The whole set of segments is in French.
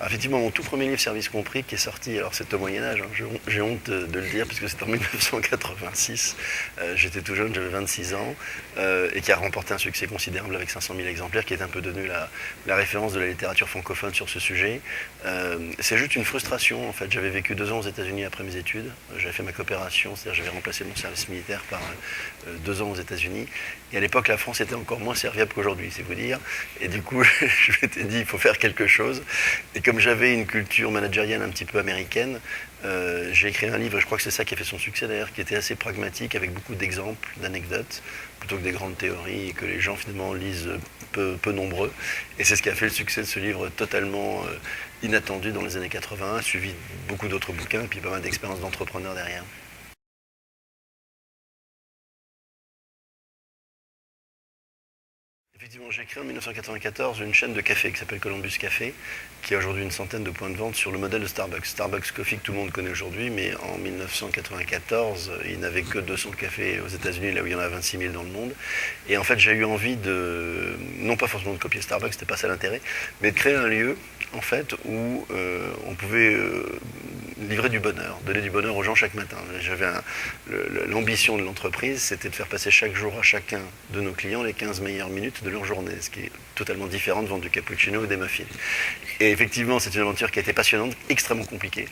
Alors, effectivement, mon tout premier livre, Service compris, qui est sorti, alors c'est au Moyen-Âge, hein, j'ai honte de le dire, puisque c'est en 1986. J'étais tout jeune, j'avais 26 ans, et qui a remporté un succès considérable avec 500 000 exemplaires, qui est un peu devenu la référence de la littérature francophone sur ce sujet. C'est juste une frustration, en fait. J'avais vécu 2 ans aux États-Unis après mes études. J'avais fait ma coopération, c'est-à-dire j'avais remplacé mon service militaire par 2 ans aux États-Unis. Et à l'époque, la France était encore moins serviable qu'aujourd'hui, c'est vous dire. Et du coup, je m'étais dit, il faut faire quelque chose. Et comme j'avais une culture managériale un petit peu américaine, j'ai écrit un livre, je crois que c'est ça qui a fait son succès d'ailleurs, qui était assez pragmatique, avec beaucoup d'exemples, d'anecdotes, plutôt que des grandes théories, et que les gens finalement lisent peu nombreux. Et c'est ce qui a fait le succès de ce livre totalement inattendu dans les années 80, suivi de beaucoup d'autres bouquins, et puis pas mal d'expériences d'entrepreneurs derrière. Effectivement, j'ai créé en 1994 une chaîne de café qui s'appelle Columbus Café, qui a aujourd'hui une centaine de points de vente sur le modèle de Starbucks. Starbucks Coffee que tout le monde connaît aujourd'hui, mais en 1994, il n'avait que 200 cafés aux États-Unis, là où il y en a 26 000 dans le monde. Et en fait, j'ai eu envie de, non pas forcément de copier Starbucks, c'était pas ça l'intérêt, mais de créer un lieu, en fait, où on pouvait livrer du bonheur, donner du bonheur aux gens chaque matin. J'avais l'ambition de l'entreprise, c'était de faire passer chaque jour à chacun de nos clients les 15 meilleures minutes de leur journée, ce qui est totalement différent de vendre du cappuccino ou des muffins. Et effectivement, c'est une aventure qui a été passionnante, extrêmement compliquée.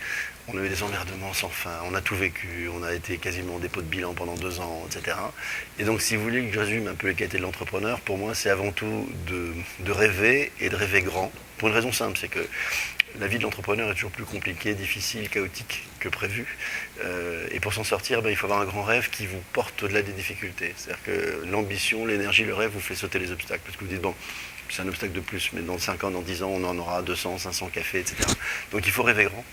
On a eu des emmerdements sans fin, on a tout vécu, on a été quasiment en dépôt de bilan pendant 2 ans, etc. Et donc, si vous voulez que je résume un peu les qualités de l'entrepreneur, pour moi, c'est avant tout de rêver et de rêver grand. Pour une raison simple, c'est que la vie de l'entrepreneur est toujours plus compliquée, difficile, chaotique que prévu. Et pour s'en sortir, il faut avoir un grand rêve qui vous porte au-delà des difficultés. C'est-à-dire que l'ambition, l'énergie, le rêve vous fait sauter les obstacles. Parce que vous dites, bon, c'est un obstacle de plus, mais dans 5 ans, dans 10 ans, on en aura 200, 500 cafés, etc. Donc il faut rêver grand.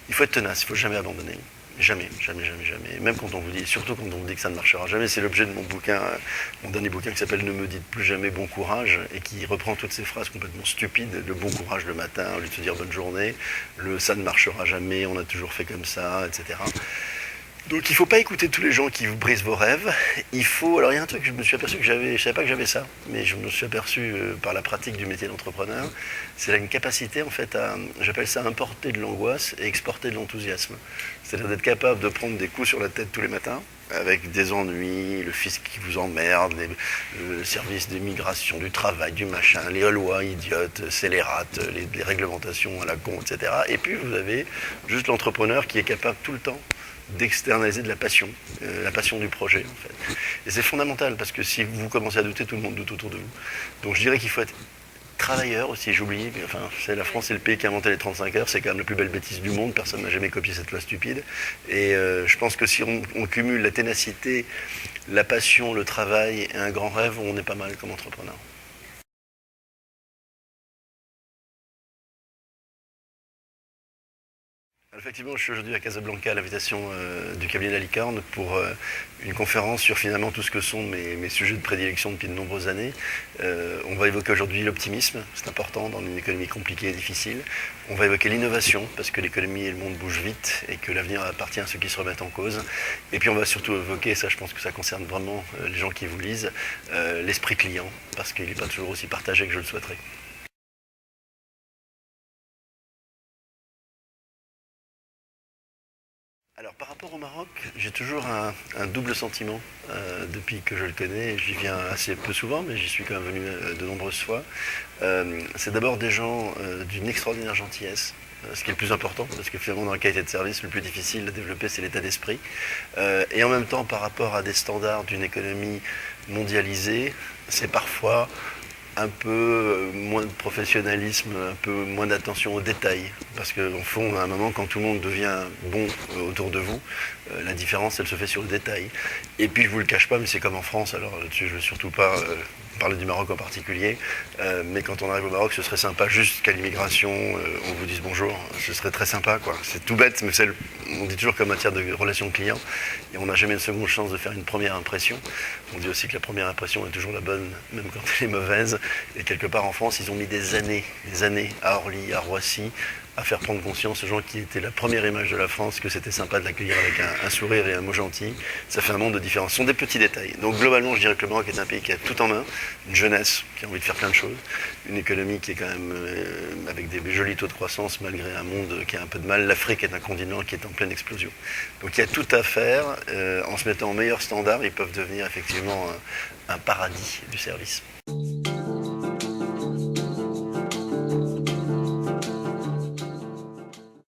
Il faut être tenace, il ne faut jamais abandonner. Jamais, jamais, jamais, jamais. Même quand on vous dit, surtout quand on vous dit que ça ne marchera jamais, c'est l'objet de mon bouquin, mon dernier bouquin qui s'appelle Ne me dites plus jamais bon courage, et qui reprend toutes ces phrases complètement stupides, le bon courage le matin, au lieu de se dire bonne journée, le ça ne marchera jamais, on a toujours fait comme ça, etc. Donc il ne faut pas écouter tous les gens qui vous brisent vos rêves. Il faut. Alors il y a un truc que je me suis aperçu que j'avais. Je ne savais pas que j'avais ça, mais je me suis aperçu par la pratique du métier d'entrepreneur. C'est une capacité en fait à. J'appelle ça importer de l'angoisse et exporter de l'enthousiasme. C'est-à-dire d'être capable de prendre des coups sur la tête tous les matins, avec des ennuis, le fisc qui vous emmerde, le service d'immigration, du travail, du machin, les lois idiotes, scélérates, les réglementations à la con, etc. Et puis vous avez juste l'entrepreneur qui est capable tout le temps d'externaliser de la passion du projet en fait. Et c'est fondamental parce que si vous commencez à douter, tout le monde doute autour de vous. Donc je dirais qu'il faut être travailleur aussi, j'oublie, enfin, la France c'est le pays qui a inventé les 35 heures, c'est quand même la plus belle bêtise du monde, personne n'a jamais copié cette loi stupide. Et je pense que si on cumule la ténacité, la passion, le travail et un grand rêve, on est pas mal comme entrepreneur. Effectivement, je suis aujourd'hui à Casablanca à l'invitation du cabinet de la Licorne pour une conférence sur finalement tout ce que sont mes sujets de prédilection depuis de nombreuses années. On va évoquer aujourd'hui l'optimisme, c'est important dans une économie compliquée et difficile. On va évoquer l'innovation, parce que l'économie et le monde bougent vite et que l'avenir appartient à ceux qui se remettent en cause. Et puis on va surtout évoquer, ça je pense que ça concerne vraiment les gens qui vous lisent, l'esprit client, parce qu'il n'est pas toujours aussi partagé que je le souhaiterais. Alors par rapport au Maroc, j'ai toujours un double sentiment depuis que je le connais. J'y viens assez peu souvent, mais j'y suis quand même venu de nombreuses fois. C'est d'abord des gens d'une extraordinaire gentillesse, ce qui est le plus important, parce que finalement dans la qualité de service, le plus difficile à développer, c'est l'état d'esprit. Et en même temps, par rapport à des standards d'une économie mondialisée, c'est parfois un peu moins de professionnalisme, un peu moins d'attention aux détails. Parce qu'en fond, à un moment, quand tout le monde devient bon autour de vous, la différence, elle se fait sur le détail. Et puis, je ne vous le cache pas, mais c'est comme en France, alors là-dessus, je ne veux surtout pas parler du Maroc en particulier, mais quand on arrive au Maroc, ce serait sympa juste qu'à l'immigration, on vous dise bonjour, ce serait très sympa, quoi. C'est tout bête, mais on dit toujours qu'en matière de relations clients, et on n'a jamais une seconde chance de faire une première impression. On dit aussi que la première impression est toujours la bonne, même quand elle est mauvaise. Et quelque part en France, ils ont mis des années à Orly, à Roissy, à faire prendre conscience aux gens qui étaient la première image de la France, que c'était sympa de l'accueillir avec un sourire et un mot gentil. Ça fait un monde de différence. Ce sont des petits détails. Donc globalement, je dirais que le Maroc est un pays qui a tout en main, une jeunesse qui a envie de faire plein de choses, une économie qui est quand même avec des jolis taux de croissance malgré un monde qui a un peu de mal. L'Afrique est un continent qui est en pleine explosion. Donc il y a tout à faire. En se mettant au meilleur standard, ils peuvent devenir effectivement un paradis du service.